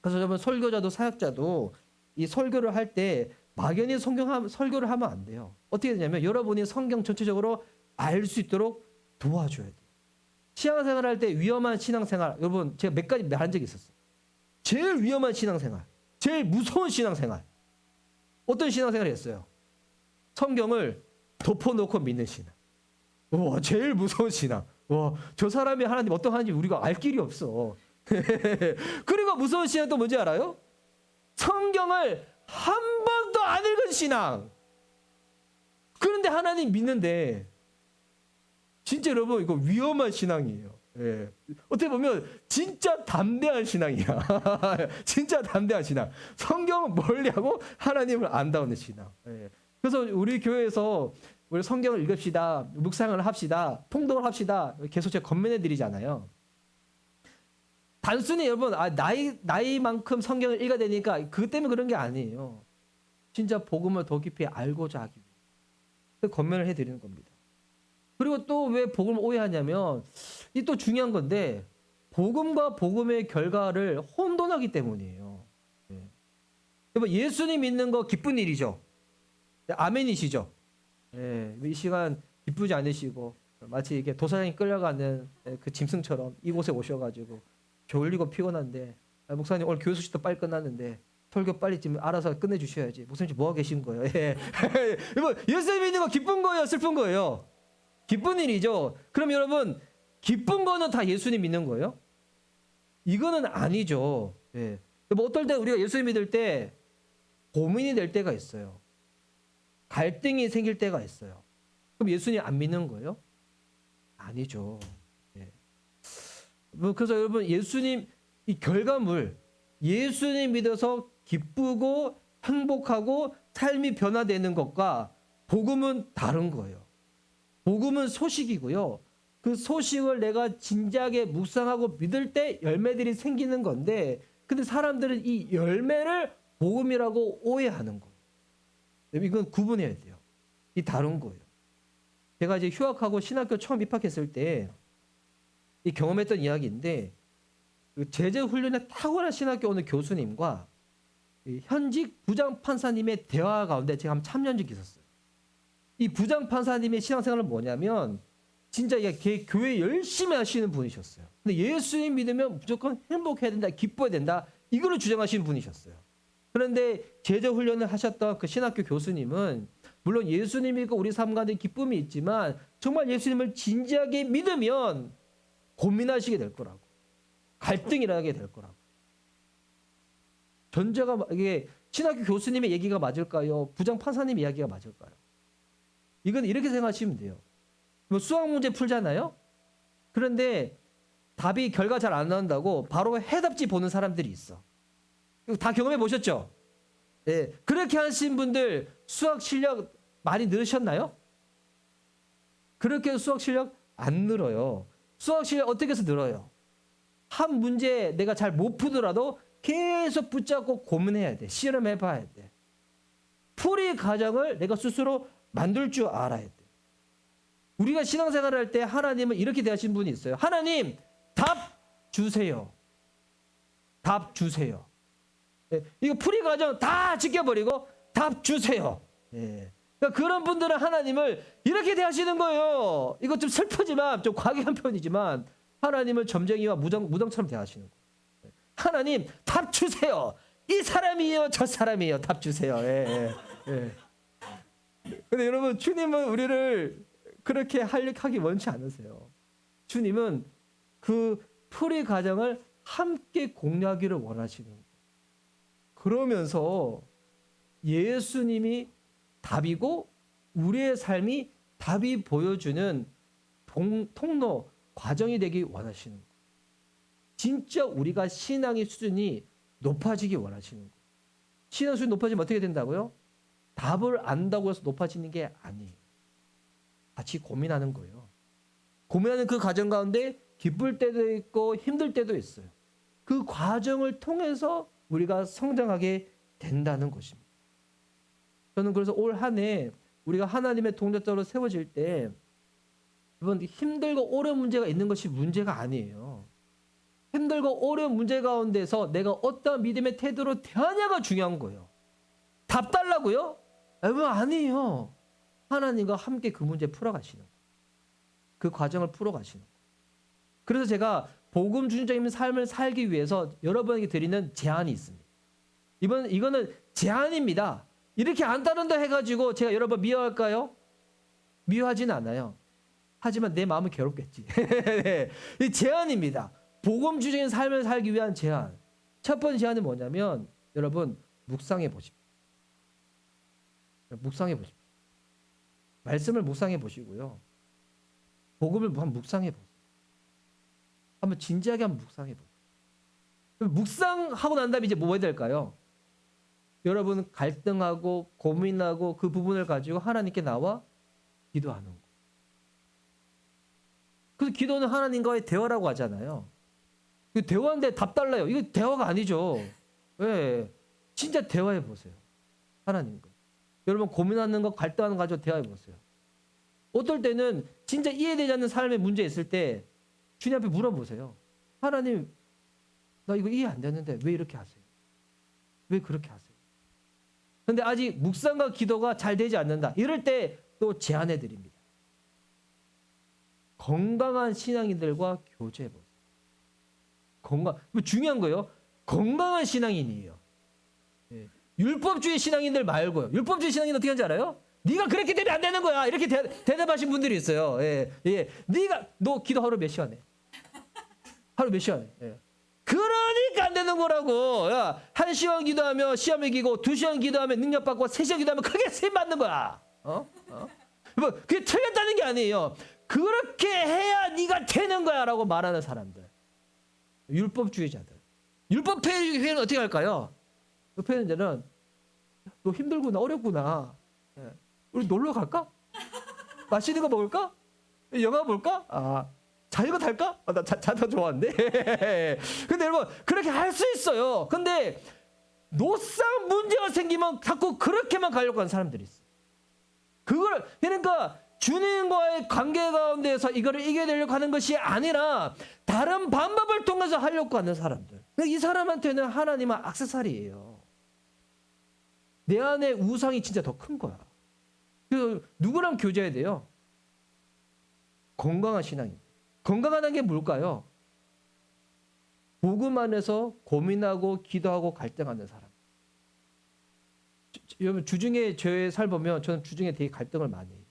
그래서 여러분 설교자도 사역자도 이 설교를 할 때 막연히 설교를 하면 안 돼요. 어떻게 되냐면 여러분이 성경 전체적으로 알 수 있도록 도와줘야 돼요. 신앙생활 할 때 위험한 신앙생활 여러분 제가 몇 가지 말한 적이 있었어요. 제일 위험한 신앙생활, 제일 무서운 신앙생활 어떤 신앙생활을 했어요? 성경을 덮어놓고 믿는 신앙. 와, 제일 무서운 신앙. 와, 저 사람이 하나님 어떤 하나님인지 우리가 알 길이 없어. 그리고 무서운 신앙 또 뭔지 알아요? 성경을 한 번도 안 읽은 신앙. 그런데 하나님 믿는데 진짜 여러분 이거 위험한 신앙이에요. 예. 어떻게 보면 진짜 담대한 신앙이야. 진짜 담대한 신앙. 성경은 멀리하고 하나님을 안다는 신앙. 예. 그래서 우리 교회에서 우리 성경을 읽읍시다, 묵상을 합시다, 통독을 합시다. 계속 제가 권면해 드리잖아요. 단순히 여러분 나이만큼 성경을 읽어야 되니까 그것 때문에 그런 게 아니에요. 진짜 복음을 더 깊이 알고자 하기 위해 권면을 해드리는 겁니다. 그리고 또 왜 복음을 오해하냐면 이 또 중요한 건데 복음과 복음의 결과를 혼돈하기 때문이에요. 네. 여러분 예수님 믿는 거 기쁜 일이죠. 아멘이시죠. 네. 이 시간 기쁘지 않으시고 마치 이렇게 도사장이 끌려가는 그 짐승처럼 이곳에 오셔가지고 졸리고 피곤한데 목사님 오늘 교회 소식도 빨리 끝났는데 설교 빨리 좀 알아서 끝내주셔야지. 목사님 뭐 하고 계신 거예요? 예. 여러분 예수님 믿는 거 기쁜 거예요? 슬픈 거예요? 기쁜 일이죠. 그럼 여러분 기쁜 거는 다 예수님 믿는 거예요? 이거는 아니죠. 예. 뭐 어떨 때 우리가 예수님 믿을 때 고민이 될 때가 있어요. 갈등이 생길 때가 있어요. 그럼 예수님 안 믿는 거예요? 아니죠. 예. 그래서 여러분 예수님 이 결과물 예수님 믿어서 기쁘고 행복하고 삶이 변화되는 것과 복음은 다른 거예요. 복음은 소식이고요. 그 소식을 내가 진지하게 묵상하고 믿을 때 열매들이 생기는 건데 근데 사람들은 이 열매를 복음이라고 오해하는 거예요. 이건 구분해야 돼요. 이 다른 거예요. 제가 이제 휴학하고 신학교 처음 입학했을 때 이 경험했던 이야기인데 그 제자훈련에 탁월한 신학교 오는 교수님과 현직 부장판사님의 대화 가운데 제가 한번 참여한 적이 있었어요. 이 부장판사님의 신앙생활은 뭐냐면 진짜 교회 열심히 하시는 분이셨어요. 근데 예수님 믿으면 무조건 행복해야 된다, 기뻐야 된다 이거를 주장하시는 분이셨어요. 그런데 제자훈련을 하셨던 그 신학교 교수님은 물론 예수님 믿고 우리 삶 가운데 기쁨이 있지만 정말 예수님을 진지하게 믿으면 고민하시게 될 거라고. 갈등이 일어나게 될 거라고. 전제가 이게 신학교 교수님의 얘기가 맞을까요? 부장 판사님의 이야기가 맞을까요? 이건 이렇게 생각하시면 돼요. 뭐 수학 문제 풀잖아요. 그런데 답이 결과 잘 안 나온다고 바로 해답지 보는 사람들이 있어. 다 경험해 보셨죠? 예, 그렇게 하신 분들 수학 실력 많이 늘으셨나요? 그렇게 수학 실력 안 늘어요. 수학 실력 어떻게 해서 늘어요? 한 문제 내가 잘 못 푸더라도 계속 붙잡고 고민해야 돼. 실험해 봐야 돼. 풀이 과정을 내가 스스로 만들 줄 알아야 돼. 우리가 신앙생활을 할 때 하나님은 이렇게 대하신 분이 있어요. 하나님, 답 주세요. 답 주세요. 예, 이거 풀이 과정 다 지켜버리고 답 주세요. 예. 그러니까 그런 분들은 하나님을 이렇게 대하시는 거예요. 이거 좀 슬프지만 좀 과격한 표현이지만 하나님을 점쟁이와 무당처럼 대하시는 거예요. 하나님 답 주세요. 이 사람이에요, 저 사람이에요. 답 주세요. 예, 예, 예. 근데 여러분, 주님은 우리를 그렇게 하기 원치 않으세요. 주님은 그 풀이 과정을 함께 공유하기를 원하시는 거예요. 그러면서 예수님이 답이고 우리의 삶이 답이 보여주는 통로, 과정이 되기 원하시는 거예요. 진짜 우리가 신앙의 수준이 높아지기 원하시는 거예요. 신앙 수준이 높아지면 어떻게 된다고요? 답을 안다고 해서 높아지는 게 아니에요. 같이 고민하는 거예요. 고민하는 그 과정 가운데 기쁠 때도 있고 힘들 때도 있어요. 그 과정을 통해서 우리가 성장하게 된다는 것입니다. 저는 그래서 올 한 해 우리가 하나님의 동력자로 세워질 때 이번 힘들고 어려운 문제가 있는 것이 문제가 아니에요. 힘들고 어려운 문제 가운데서 내가 어떤 믿음의 태도로 대하냐가 중요한 거예요. 답 달라고요? 아니에요. 하나님과 함께 그 문제 풀어가시는 거예요. 그 과정을 풀어가시는 거예요. 그래서 제가 복음 중심적인 삶을 살기 위해서 여러분에게 드리는 제안이 있습니다. 이거는 제안입니다. 이렇게 안 따른다 해가지고 제가 여러분 미워할까요? 미워하지는 않아요. 하지만 내 마음은 괴롭겠지. 이 제안입니다. 복음 중심적인 삶을 살기 위한 제안. 첫 번째 제안은 뭐냐면 여러분 묵상해 보십시오. 묵상해 보십시오. 말씀을 묵상해 보시고요. 복음을 한번 묵상해 보세요. 한번 진지하게 한번 묵상해 보세요. 묵상하고 난 다음에 이제 뭐 해야 될까요? 여러분 갈등하고 고민하고 그 부분을 가지고 하나님께 나와 기도하는 거. 그래서 기도는 하나님과의 대화라고 하잖아요. 대화인데 답 달라요. 이거 대화가 아니죠. 왜? 진짜 대화해 보세요. 하나님과. 여러분 고민하는 거 갈등하는 거 가지고 대화해 보세요. 어떨 때는 진짜 이해되지 않는 삶의 문제 있을 때 주님 앞에 물어보세요. 하나님, 나 이거 이해 안 되는데 왜 이렇게 하세요? 왜 그렇게 하세요? 근데 아직 묵상과 기도가 잘 되지 않는다. 이럴 때 또 제안해 드립니다. 건강한 신앙인들과 교제해 보세요. 중요한 거예요. 건강한 신앙인이에요. 예. 율법주의 신앙인들 말고요. 율법주의 신앙인 어떻게 하는지 알아요? 네가 그렇게 되면 안 되는 거야. 이렇게 대답하신 분들이 있어요. 예, 예. 너 기도 하루 몇 시간 해? 하루 몇 시간 해? 예. 그러니까 안 되는 거라고. 야, 1시간 기도하면 시험 이기고 2시간 기도하면 능력받고 3시간 기도하면 크게 세임 받는 거야. 뭐 그게 틀렸다는 게 아니에요. 그렇게 해야 네가 되는 거야라고 말하는 사람들. 율법주의자들. 율법회의는 어떻게 할까요? 율법회의자는 너 힘들구나, 어렵구나. 예. 우리 놀러 갈까? 맛있는 거 먹을까? 영화 볼까? 자전거 탈까? 나 자전거 좋아하는데. 근데 여러분 그렇게 할 수 있어요. 근데 노상 문제가 생기면 자꾸 그렇게만 가려고 하는 사람들이 있어. 그러니까 주님과의 관계 가운데서 이거를 이겨내려고 하는 것이 아니라 다른 방법을 통해서 하려고 하는 사람들. 이 사람한테는 하나님은 액세서리예요. 내 안에 우상이 진짜 더 큰 거야. 그래서 누구랑 교제해야 돼요? 건강한 신앙이. 건강하다는 게 뭘까요? 복음 안에서 고민하고 기도하고 갈등하는 사람. 여러분 주중에 제 살 보면 저는 주중에 되게 갈등을 많이 해요.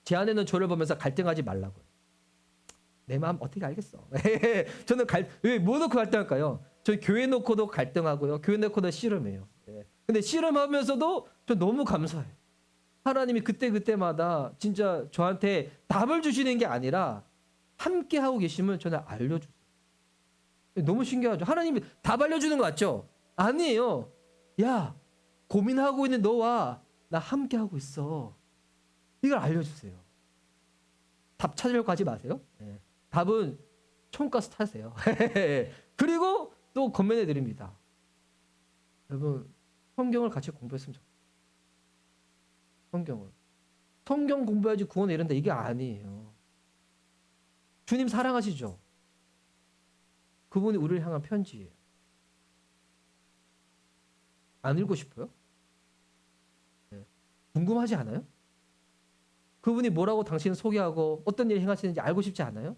제 아내는 저를 보면서 갈등하지 말라고요. 내 마음 어떻게 알겠어? 저는 왜 뭐 놓고 갈등할까요? 저희 교회 놓고도 갈등하고요. 교회 놓고도 씨름해요. 근데 씨름하면서도 저 너무 감사해요. 하나님이 그때마다 진짜 저한테 답을 주시는 게 아니라 함께 하고 계시면 저는 알려주세요. 너무 신기하죠? 하나님이 답 알려주는 거 같죠? 아니에요. 야, 고민하고 있는 너와 나 함께 하고 있어. 이걸 알려주세요. 답 찾으려고 하지 마세요. 예. 답은 총가스 타세요. 그리고 또 권면해 드립니다. 여러분 성경을 같이 공부했으면 좋겠어요. 성경 공부해야지 구원에 이른다 이게 아니에요. 주님 사랑하시죠? 그분이 우리를 향한 편지예요. 안 읽고 싶어요? 네. 궁금하지 않아요? 그분이 뭐라고 당신을 소개하고 어떤 일을 행하시는지 알고 싶지 않아요?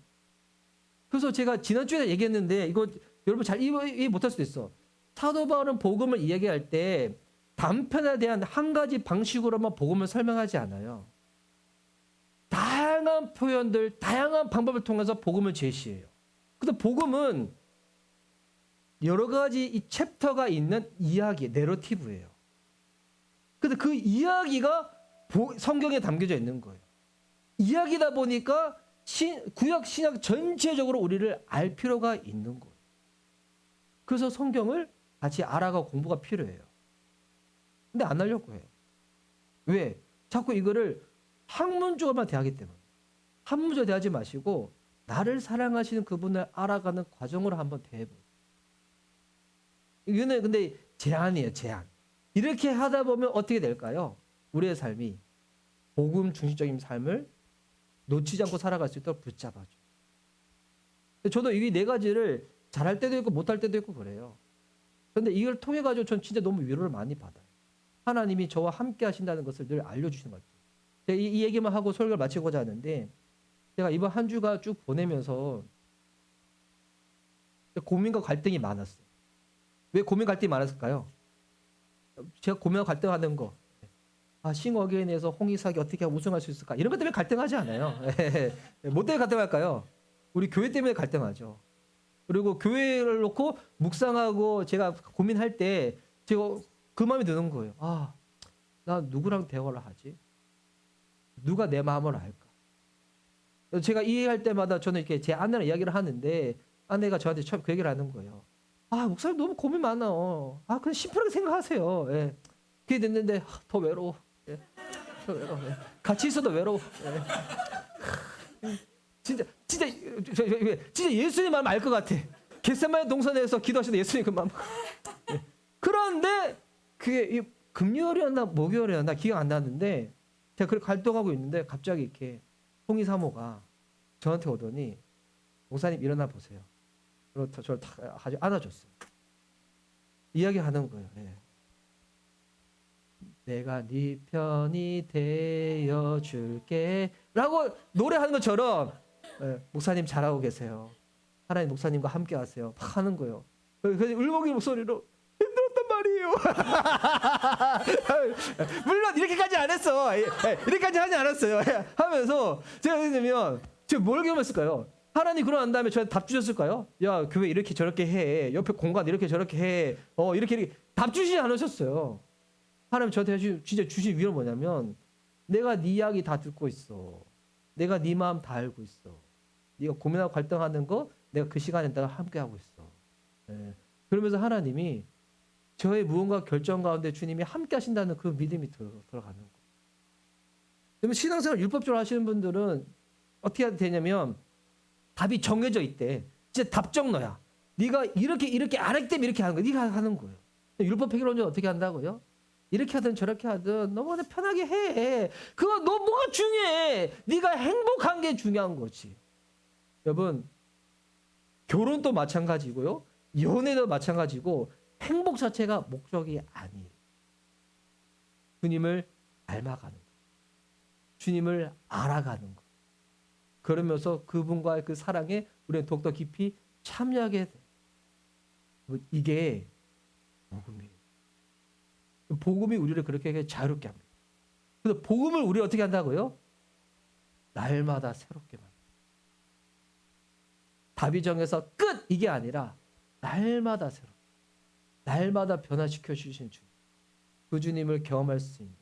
그래서 제가 지난주에 얘기했는데 이거 여러분 잘 이해 못할 수도 있어. 사도 바울은 복음을 이야기할 때 단편에 대한 한 가지 방식으로만 복음을 설명하지 않아요. 다양한 표현들, 다양한 방법을 통해서 복음을 제시해요. 근데 복음은 여러 가지 이 챕터가 있는 이야기, 내러티브예요. 근데 그 이야기가 성경에 담겨져 있는 거예요. 이야기다 보니까 구약, 신약 전체적으로 우리를 알 필요가 있는 거예요. 그래서 성경을 같이 알아가고 공부가 필요해요. 근데 안 하려고 해요. 왜? 자꾸 이거를 학문적으로만 대하기 때문에. 학문적으로 대하지 마시고 나를 사랑하시는 그분을 알아가는 과정으로 한번 대해보세요. 이거는 근데 제한이에요, 제한. 이렇게 하다 보면 어떻게 될까요? 우리의 삶이 복음 중심적인 삶을 놓치지 않고 살아갈 수 있도록 붙잡아줘. 저도 이 네 가지를 잘할 때도 있고 못할 때도 있고 그래요. 그런데 이걸 통해 가지고 전 진짜 너무 위로를 많이 받아요. 하나님이 저와 함께 하신다는 것을 늘 알려주시는 것 같아요. 제가 이 얘기만 하고 설교를 마치고자 하는데 제가 이번 한 주가 쭉 보내면서 고민과 갈등이 많았어요. 왜 고민 갈등이 많았을까요? 제가 고민과 갈등하는 거. 싱어게인에서 홍익사기 어떻게 하면 우승할 수 있을까? 이런 것 때문에 갈등하지 않아요. 뭐 때문에 갈등할까요? 우리 교회 때문에 갈등하죠. 그리고 교회를 놓고 묵상하고 제가 고민할 때 제가 그 마음이 드는 거예요. 나 누구랑 대화를 하지? 누가 내 마음을 알까? 제가 이해할 때마다 저는 이렇게 제 아내랑 이야기를 하는데 아내가 저한테 처음 그 얘기를 하는 거예요. 목사님 너무 고민 많아요. 그냥 심플하게 생각하세요. 예. 그게 됐는데 더 외로워. 예. 더 외로워. 예. 같이 있어도 외로워. 예. 진짜 예수님 마음 알 것 같아. 겟세마네 동산에서 기도하시는 예수님 그 마음. 예. 그런데 그게 금요일이었나 목요일이었나 기억 안 나는데 제가 그렇게 활동하고 있는데 갑자기 이렇게 홍희 사모가 저한테 오더니 목사님 일어나 보세요. 그리고 저를 아주 안아줬어요. 이야기하는 거예요. 예. 내가 네 편이 되어줄게 라고 노래하는 것처럼 목사님 잘하고 계세요. 하나님 목사님과 함께 하세요. 막 하는 거예요. 그래서 울먹이 목소리로 힘들었단 말이에요. 물론 이렇게까지 안 했어. 이렇게까지 하지 않았어요. 하면서 제가 왜냐면 제가 뭘 경험했을까요? 하나님 그러고 난 다음에 저한테 답 주셨을까요? 야 교회 이렇게 저렇게 해. 옆에 공간 이렇게 저렇게 해. 이렇게 답 주시지 않으셨어요. 하나님 저한테 진짜 주신 위로는 뭐냐면 내가 네 이야기 다 듣고 있어. 내가 네 마음 다 알고 있어. 네가 고민하고 갈등하는 거 내가 그 시간에 내가 함께하고 있어. 그러면서 하나님이 저의 무언가 결정 가운데 주님이 함께 하신다는 그 믿음이 들어가는 거예요. 그러면 신앙생활 율법적으로 하시는 분들은 어떻게 해야 되냐면 답이 정해져 있대. 진짜 답정너야. 네가 이렇게 안 했기 때문에 이렇게 하는 거야. 네가 하는 거예요. 율법 해결론자 어떻게 한다고요? 이렇게 하든 저렇게 하든 너무 편하게 해. 그거 너 뭐가 중요해? 네가 행복한 게 중요한 거지. 여러분 결혼도 마찬가지고요. 연애도 마찬가지고 행복 자체가 목적이 아니에요. 주님을 닮아가는 거. 주님을 알아가는 거. 그러면서 그분과의 그 사랑에 우리는 더욱더 깊이 참여하게 돼. 이게 복음이에요. 복음이 우리를 그렇게 자유롭게 합니다. 그래서 복음을 우리 어떻게 한다고요? 날마다 새롭게 만든다. 답이 정해서 끝! 이게 아니라 날마다 새롭게. 날마다 변화시켜 주신 주님. 그 주님을 경험할 수 있는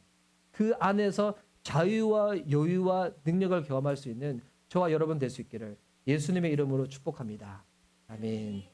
그 안에서 자유와 여유와 능력을 경험할 수 있는 저와 여러분 될 수 있기를 예수님의 이름으로 축복합니다. 아멘.